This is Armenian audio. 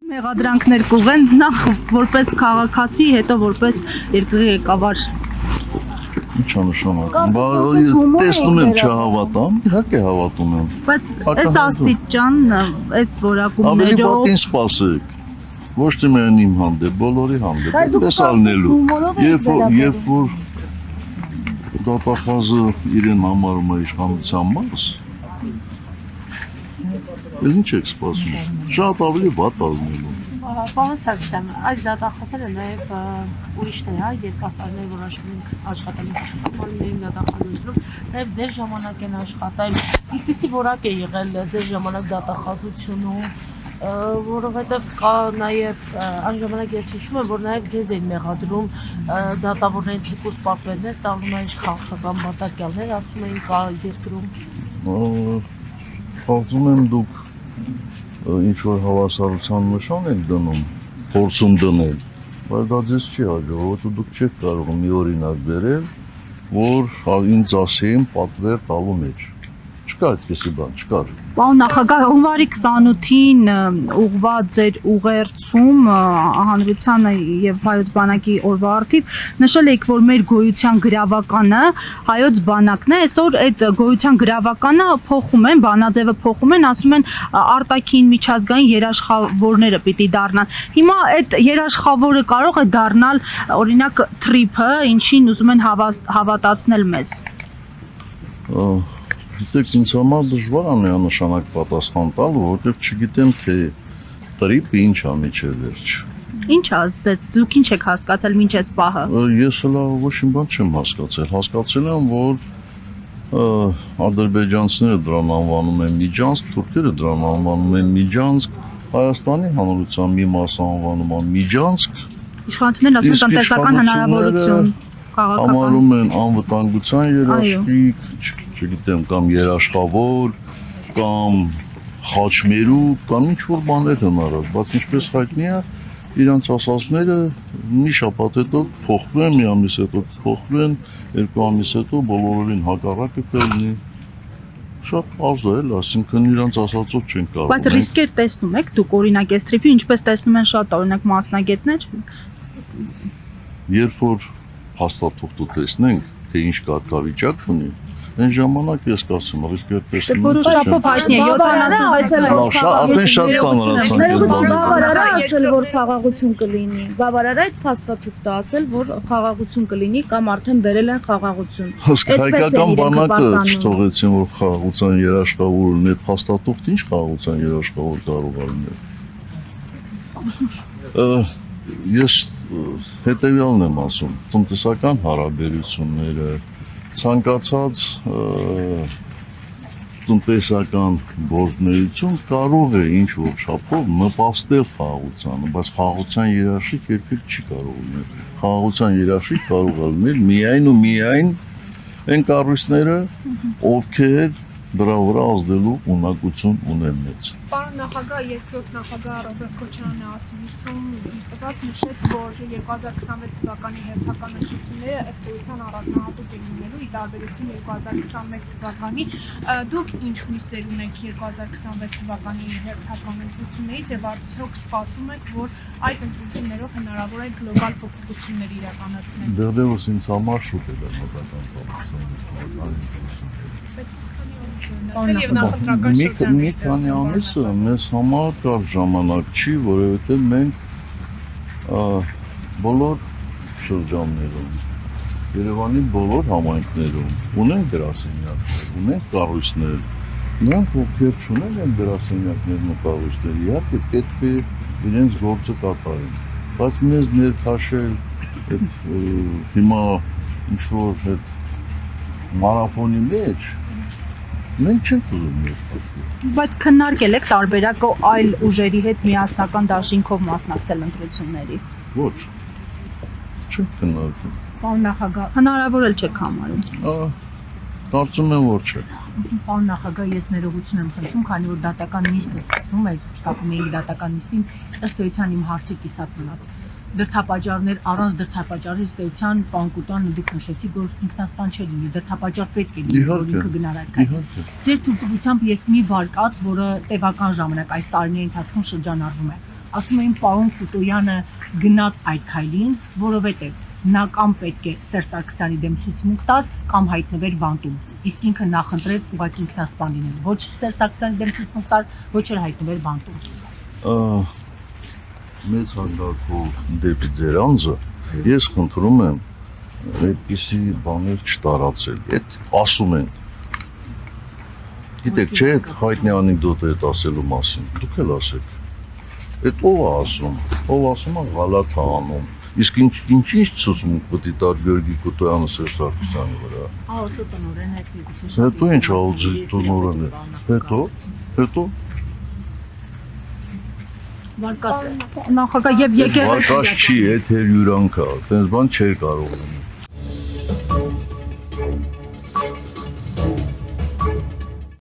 Մեղադրանքներ կուղեն նախ որպես քաղաքացի, հետո որպես երկրի ղեկավար։ Ինչ անշանակ։ Տեսնում եմ չհավատամ, իհարկե հավատում եմ։ Բայց այս աստիճան, այս որակումներով ավելի պատին սպասեք։ Ոչ թե միայն իմ հանդեպ, բոլորի հանդեպ։ Պես ալնելու։ Երբ որ դատախազը իրեն համարում է իշխանության մաս, ես ինչ եք սպասում։ Շատ ավելի վատ ալնելու։ Պարոն Սարգսյան, այս դատախազերը նաև ուրիշներ, երկար տարիներ որ աշխատել ենք աշխատանքների դատախազությունում, նաև ձեր ժամանակ են աշխատել, ինչպիսի որակ է եղել ձեր ժամանակ դատախազությունում, որովհետև կա նաև այն ժամանակ ես հիշում եմ, որ նաև ձեզ են մեղադրում դատավորներին թեկուզ պատվերներ, տալու մեջ քաղաքական բանտարկյալներ, ասում էին կա երկրում։ Կարծում եմ դուք ինչ որ հավասարության նշան եք դնում, փորձում դնել, բայց դա ձեզ չի հաջողվում, որովհետև դուք չեք կարող մի օրինակ բերել, որ ինձ ասեին պատվեր տալու մեջ։ Չկա այդպիսի բան, չկար։ Պարոն նախագահ, հունվարի 28-ին ուղղված ձեր ուղերձում հանրությանը եւ հայոց բանակի օրվա առթիվ նշել եք, որ մեր գոյության գրավականը հայոց բանակն է, այսօր այդ գոյության գրավականը փոխում են, բանաձևը փոխում են, ասում են արտաքին միջազգային երաշխավորները պիտի դառնան։ Հիմա այդ երաշխավորը կարող է դառնալ օրինակ թրիփը, ինչին ուզում են հավատացնել մեզ։ Գիտեք, ինձ համար դժվար է միանշանակ պատասխան տալ, որովհետև չգիտեմ, թե տրիպը ինչ է միջև վերջ։ Ինչ ասես, դուք ինչ եք հասկացել մինչ այս պահը։ Ես հլա ոչինչ բան չեմ հասկացել։ Հասկացել եմ, որ ադրբեջանցիները դրան անվանում են Միջանցք, թուրքերը դրան անվանում են Միջանցք, Հայաստանի հանրության մի մասը անվանում են Միջանցք։ Իշխանություններն ասում են տնտեսական հնարավորություն, համարում են անվտանգության երաշխիք, չգիտեմ, կամ երաշխավոր, կամ խաչմերուկ, կամ ինչ-որ բաներ հնարավոր, բայց ինչպես հայտնի է, իրանց ասածները մի շաբաթ հետո փոխվեն, մի ամիս հետո փոխվեն, երկու ամիս հետո բոլորովին հակառակը կլինի։ Շատ ազդել, այսինքն իրանց ասածով չեն կարող։ Բայց ռիսկեր տեսնում եք դուք օրինակ այս թրիփի, ինչպես տեսնում են շատ օրինակ մասնագետներ։ Երբ որ հաստատուղթը տեսնենք, թե ինչ կարգավիճակ ունի, այն ժամանակ ես կասեմ, ռիսկեր տեսնում եմ։ Որոշ չափով հայտնի է 70 արդեն շատ ծանրացան։ Բավարար է ասել, որ խաղաղություն կլինի։ Բավարար է այդ փաստաթուղթը ասել, որ խաղաղություն կլինի կամ արդեն բերել են խաղաղություն։ Հայկական բանակը չթողեցին, որ խաղաղության երաշխավոր ունի, այդ փաստաթուղթը ինչ խաղաղության երաշխավոր կարող է լինել։ Ես հետևյալն եմ ասում, տնտեսական հարաբերությունները, ցանկացած տնտեսական գործունեություն կարող է ինչ-որ չափով նպաստել խաղաղությանը, բայց խաղաղության երաշխիք երբեք չի կարող լինել։ Խաղաղության երաշխիք կարող է լինել միայն ու միայն այն կառույցները, ովքեր դրա վրա ազդելու ունակություն ունեն մեծ։ Պարոն նախագահ, երկրորդ նախագահ Ռոբերտ Քոչարյանը ասում տված նշեց, որ 2026 թվականի հերթական ընտրությունները ըստ էության առանձնահատուկ են լինելու ի տարբերություն 2021 թվականի։ Դուք ինչ հույսեր ունեք 2026 թվականի հերթական ընտրություններից եւ արդյոք սպասում եք, որ այդ ընտրություններով հնարավոր է գլոբալ փոփոխություններ իրականացնել։ Դեռևս ինձ համար շուտ է դրամատական փոփոխություններ։ Մի քանի ամիսը մեզ համար կար ժամանակ չի, որովհետև մենք բոլոր շրջաններում, Երևանի բոլոր համայնքներում ունենք գրասենյակներ, ունենք կառույցներ, նրանք ովքեր չունեն են գրասենյակներն ու կառույցները, իհարկե պետք է իրենց գործը կատարեն, բայց մեզ ներքաշել հիմա ինչ-որ այդ մարաֆոնի մեջ մենք չենք ուզում ներքաշել։ Բայց քննարկել եք տարբերակը այլ ուժերի հետ միասնական դաշինքով մասնակցել ընտրությունների։ Ոչ, չենք քննարկել։ Պարոն նախագահ, հնարավոր էլ չեք համարում։ Կարծում եմ, որ չէ։ Պարոն նախագահ, ես ներողություն եմ խնդրում, քանի որ դատական նիստը սկսվում է, կապում էինք դատական նիստին, ըստ էության իմ հարցի կիսատ մնաց։ Դրդապատճառներ առանց դրդապատճառի ըստ էության պարոն Կուտյանը դուք նշեցիք, որ ինքնասպան չէ լինի, դրդապատճառ պետք է լինի, որ ինքը գնահատական։ Ձեր թույլտվությամբ ես մի վարկած, որը տևական ժամանակ այս տարիների ընթացքում շրջանառվում է, ասում էին պարոն Կուտոյանը գնաց այդ քայլին, որովհետև նա կամ պետք է Սերժ Սարգսյանի դեմ ցուցմունք տար կամ հայտնվեր բանտում։ Իսկ ինքը նախընտրեց ուղղակի ինքնասպան լինել։ Ոչ Սերժ Սարգսյանի դեմ ցուցմունք տար, ոչ էլ հայտնվեր բանտում։ Մեծ հանդարտով դեպի ձեր անձը, ես խնդրում եմ այդպիսի բաներ չտարածել։ Այդ ասում են։ Գիտեք, չէ, այդ հայտնի անեկդոտը այդ ասելու մասին։ Դուք էլ ասեք։ Այդ ով է ասում։ Ով ասում է գալաթ է անում։ Իսկ ինչ ցուցմունք պետք է տար Գյորգի Կուտոյանը Սերժ Սարգսյանի վրա։ Ահա տնօրեն հայտնի։ Հետո ինչ ԱՕԾ տնօրենը։ Հետո Վարկած է։ Նախագահ եւ եկեղեցի։ Վարկած չի, այդ հերյուրանք է, այդպես բան չէր կարող լինել։